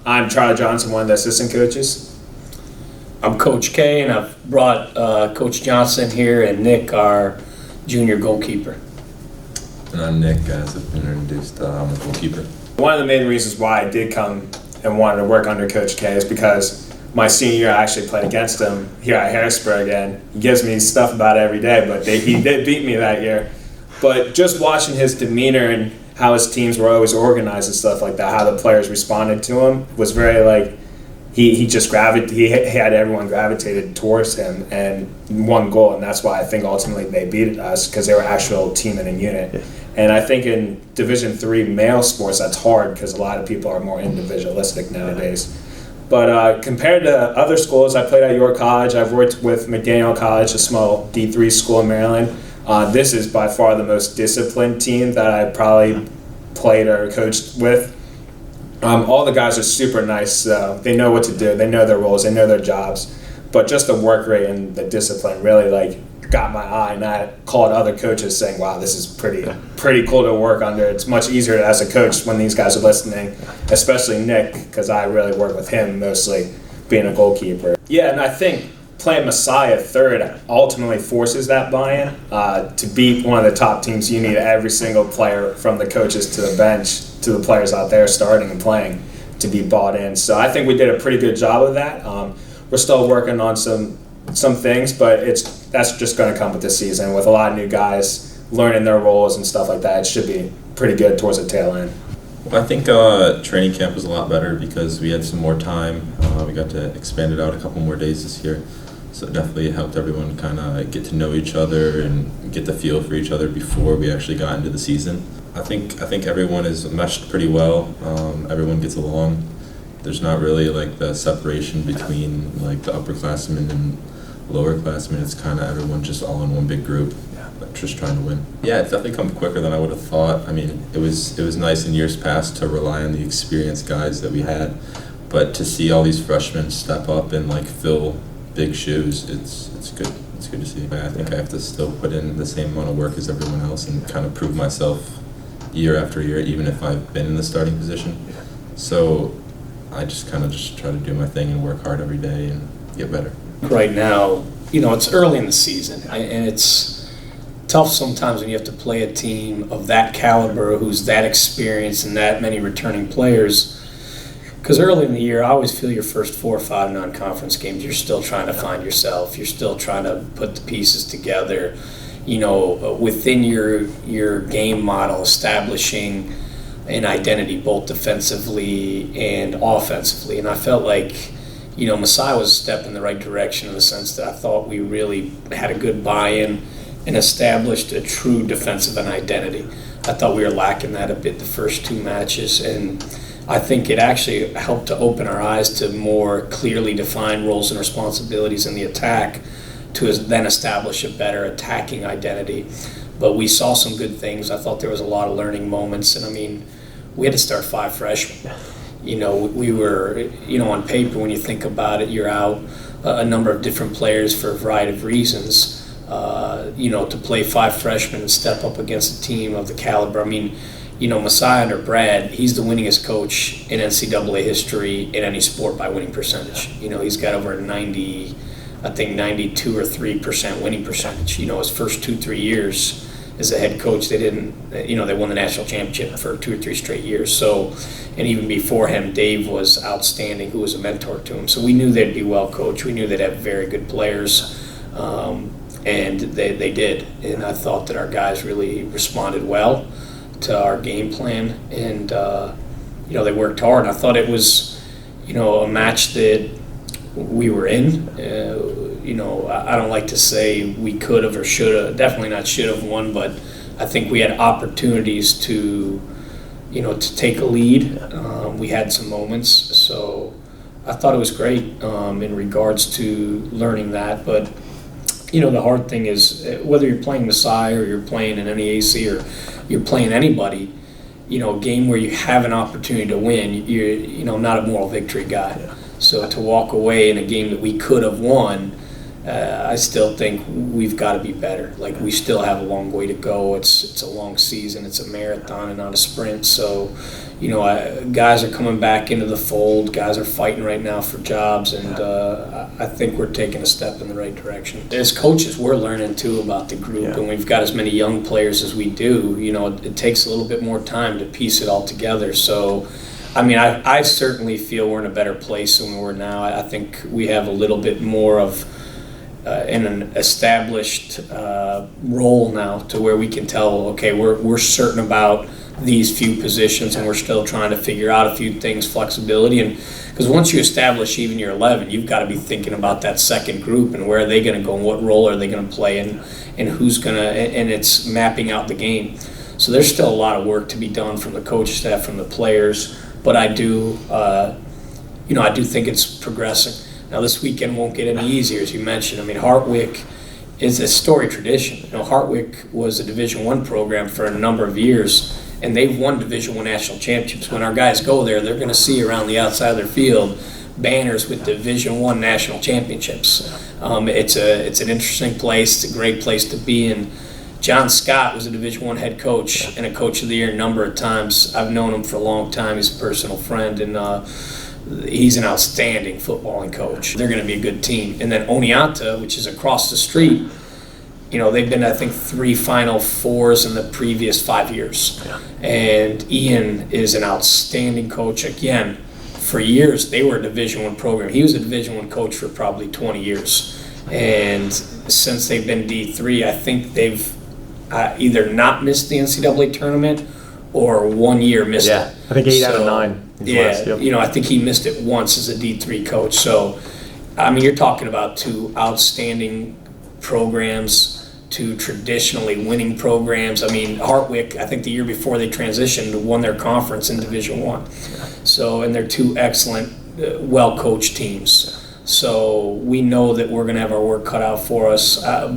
I'm Charlie Johnson, one of the assistant coaches. I'm Coach K, and I've brought Coach Johnson here and Nick, our junior goalkeeper. And I'm Nick, as I've been introduced. I'm a goalkeeper. One of the main reasons why I did come and wanted to work under Coach K is because my senior year I actually played against him here at Harrisburg, and he gives me stuff about it every day, but he did beat me that year. But just watching his demeanor and how his teams were always organized and stuff like that, how the players responded to him was very like, he had everyone gravitated towards him and one goal, and that's why I think ultimately they beat us, because they were actual team and a unit. Yeah. And I think in Division III male sports that's hard because a lot of people are more individualistic nowadays. But compared to other schools, I played at York College. I've worked with McDaniel College, a small D3 school in Maryland. This is by far the most disciplined team that I probably played or coached with. All the guys are super nice. They know what to do. They know their roles. They know their jobs. But just the work rate and the discipline really got my eye, and I called other coaches saying, "Wow, this is pretty cool to work under. It's much easier as a coach when these guys are listening, especially Nick, because I really work with him mostly, being a goalkeeper." Yeah, and I think playing Messiah third ultimately forces that buy-in. To beat one of the top teams, you need every single player, from the coaches to the bench to the players out there starting and playing, to be bought in. So I think we did a pretty good job of that. We're still working on some things, but that's just going to come with this season. With a lot of new guys learning their roles and stuff like that, it should be pretty good towards the tail end. Well, I think training camp was a lot better because we had some more time. We got to expand it out a couple more days this year. So it definitely helped everyone kind of get to know each other and get the feel for each other before we actually got into the season. I think everyone is meshed pretty well. Everyone gets along. There's not really the separation between the upperclassmen and lowerclassmen. It's kind of everyone just all in one big group, just trying to win. Yeah, it's definitely come quicker than I would have thought. I mean, it was nice in years past to rely on the experienced guys that we had, but to see all these freshmen step up and fill big shoes, it's good. It's good to see. I think I have to still put in the same amount of work as everyone else and kind of prove myself year after year, even if I've been in the starting position. So I just try to do my thing and work hard every day and get better. Right now, it's early in the season, and it's tough sometimes when you have to play a team of that caliber who's that experienced and that many returning players. Because early in the year, I always feel your first 4 or 5 non-conference games, you're still trying to find yourself. You're still trying to put the pieces together, within your game model, establishing an identity both defensively and offensively. And I felt like, Messiah was a step in the right direction in the sense that I thought we really had a good buy-in and established a true defensive identity. I thought we were lacking that a bit the first 2 matches, and I think it actually helped to open our eyes to more clearly defined roles and responsibilities in the attack to then establish a better attacking identity. But we saw some good things. I thought there was a lot of learning moments, and we had to start 5 freshmen. We were, on paper, when you think about it, you're out a number of different players for a variety of reasons. To play 5 freshmen and step up against a team of the caliber. Messiah under Brad, he's the winningest coach in NCAA history in any sport by winning percentage. He's got over 92 or 3% winning percentage. His first 2-3 years as a head coach, they won the national championship for 2 or 3 straight years. So, and even before him, Dave was outstanding, who was a mentor to him. So we knew they'd be well coached. We knew they'd have very good players, and they did. And I thought that our guys really responded well to our game plan, and they worked hard. And I thought it was, a match that we were in. I don't like to say we could have or should have, definitely not should have won, but I think we had opportunities to take a lead. We had some moments, so I thought it was great in regards to learning that. But the hard thing is whether you're playing Messiah or you're playing an NEAC or you're playing anybody, a game where you have an opportunity to win, you're not a moral victory guy. Yeah. So to walk away in a game that we could have won, I still think we've got to be better. We still have a long way to go. It's a long season. It's a marathon and not a sprint. So, guys are coming back into the fold. Guys are fighting right now for jobs, and I think we're taking a step in the right direction. As coaches, we're learning too about the group, and we've got as many young players as we do. It takes a little bit more time to piece it all together. So, I certainly feel we're in a better place than we were now. I think we have a little bit more of in an established role now, to where we can tell, okay, we're certain about these few positions, and we're still trying to figure out a few things, flexibility, and because once you establish even your 11, you've got to be thinking about that second group and where are they going to go and what role are they going to play and who's going to, and it's mapping out the game. So there's still a lot of work to be done from the coach staff, from the players, but I do think it's progressing. Now this weekend won't get any easier, as you mentioned. Hartwick is a storied tradition. Hartwick was a Division I program for a number of years, and they've won Division I national championships. When our guys go there, they're going to see around the outside of their field banners with Division I national championships. It's an interesting place. It's a great place to be in. John Scott was a Division I head coach and a Coach of the Year a number of times. I've known him for a long time. He's a personal friend, and he's an outstanding footballing coach. They're going to be a good team. And then Oneonta, which is across the street, they've been, I think, 3 Final Fours in the previous 5 years. Yeah. And Ian is an outstanding coach. Again, for years, they were a Division I program. He was a Division I coach for probably 20 years. And since they've been D3, I think they've either not missed the NCAA tournament or 1 year missed it. I think 8 out of 9. I think he missed it once as a D3 coach. So, you're talking about 2 outstanding programs, 2 traditionally winning programs. Hartwick, I think the year before they transitioned, won their conference in Division I. So, and they're 2 excellent, well-coached teams. So we know that we're going to have our work cut out for us. At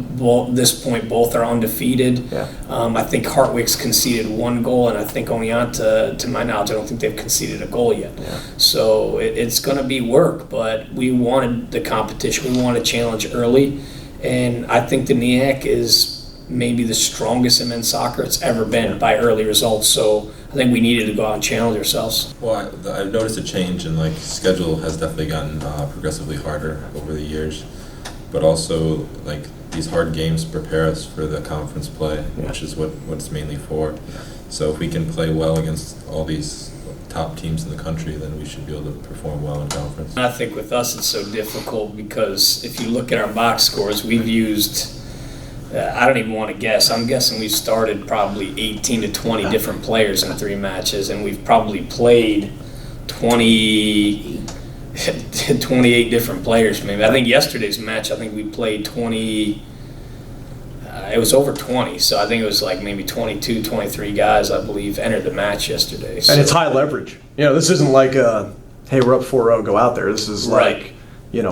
this point, both are undefeated. Yeah. I think Hartwick's conceded 1 goal, and I think Oneonta, to my knowledge, I don't think they've conceded a goal yet. Yeah. So it's going to be work, but we wanted the competition. We wanted a challenge early, and I think the NEAC is maybe the strongest in men's soccer it's ever been by early results. So I think we needed to go out and challenge ourselves. Well, I've noticed a change in schedule has definitely gotten progressively harder over the years, but also these hard games prepare us for the conference play, which is what it's mainly for. Yeah. So if we can play well against all these top teams in the country, then we should be able to perform well in conference. I think with us it's so difficult because if you look at our box scores, we've used I don't even want to guess. I'm guessing we've started probably 18 to 20 different players in 3 matches, and we've probably played 28 different players maybe. I think yesterday's match, we played 20, it was over 20, so I think it was maybe 22, 23 guys, I believe, entered the match yesterday. So. And it's high leverage. This isn't hey, we're up 4-0, go out there. This is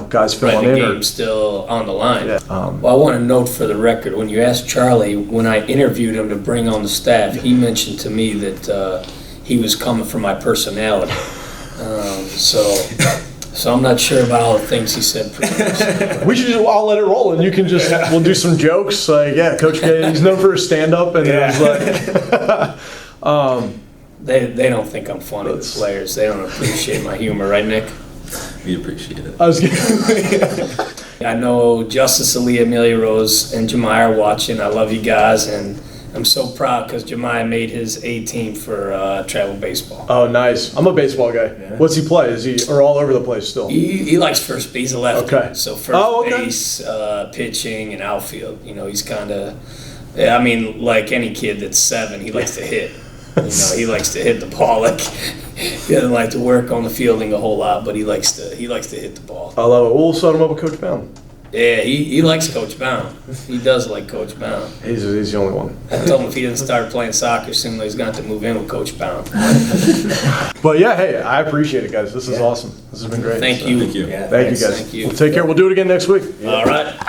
guys filling in. The game's still on the line. Yeah. Well, I want to note for the record, when you asked Charlie, when I interviewed him to bring on the staff, he mentioned to me that he was coming for my personality. So I'm not sure about all the things he said previously. We should I'll let it roll, and you can we'll do some jokes. Coach K, he's known for his stand-up, and it was They don't think I'm funny, the players. They don't appreciate my humor, right, Nick? We appreciate it. I know Justice Ali, Amelia Rose, and Jemiah are watching. I love you guys, and I'm so proud because Jemiah made his A team for travel baseball. Oh, nice. I'm a baseball guy. Yeah. What's he play? Is he all over the place still? He likes first base. He's a lefty. Okay. So first base, pitching, and outfield. He's kind of, like any kid that's 7, he likes to hit. He likes to hit the ball. He doesn't like to work on the fielding a whole lot, but he likes to hit the ball. I love it. We'll set him up with Coach Bound. Yeah, he likes Coach Bound. He does like Coach Bound. He's the only one. I told him if he doesn't start playing soccer soon, he's going to have to move in with Coach Bound. But hey, I appreciate it, guys. This is awesome. This has been great. Thank you. Thank you. Yeah, thank you, guys. Thank you. We'll take care. We'll do it again next week. All right.